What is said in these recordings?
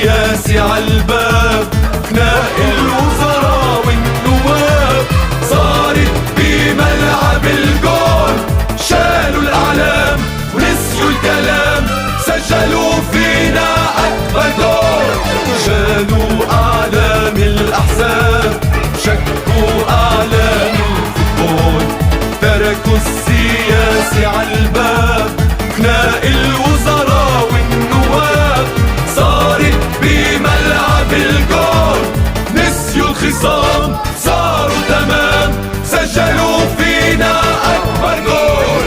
السياسي عالباب، نائي الوزراء والنواب صارت بملعب الجول. شالوا الأعلام ونسيوا الكلام، سجلوا فينا أكبر جول. شالوا أعلام الأحزاب، شكوا أعلام الفوتبول، تركوا السياسي عالباب، نائي الوزراء والنواب صارت بملعب الجول. نسيوا الخصام صاروا تمام، سجلوا فينا أكبر جول.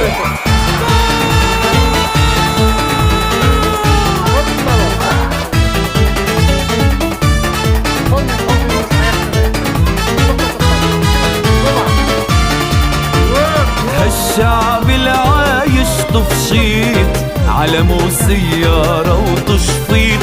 هالشعب العايش طفشيت، علمه سيارة وتشطيط،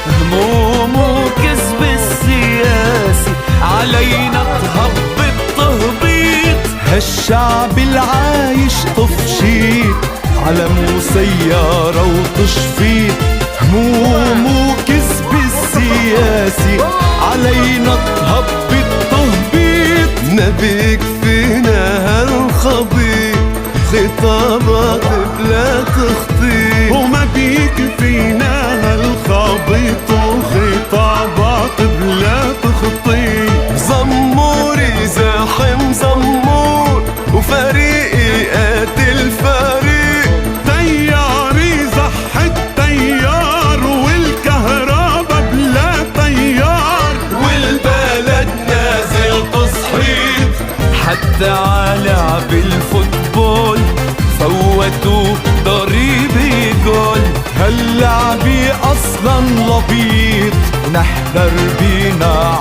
همومه كسب السياسي، علينا تهبط تهبيط. هالشعب العايش طفشيت، علمه سيارة وتشفيط، همومه كسب السياسي، علينا تهبط تهبيط. نبيك فينا هالخبيط، خطابات بلا تخطيط. وما بيك فينا هالخبيط، وخطابات بلا تخطيط. زموري زاحم زمور، وفريقي قاتل فريق. تياري زح التيار، والكهربا بلا تيار. والبلد نازل تصحيط، حتى على بالفوتبول فوتوا ضريبي جول. هاللعبي اصلا لبيط، نحضر بينا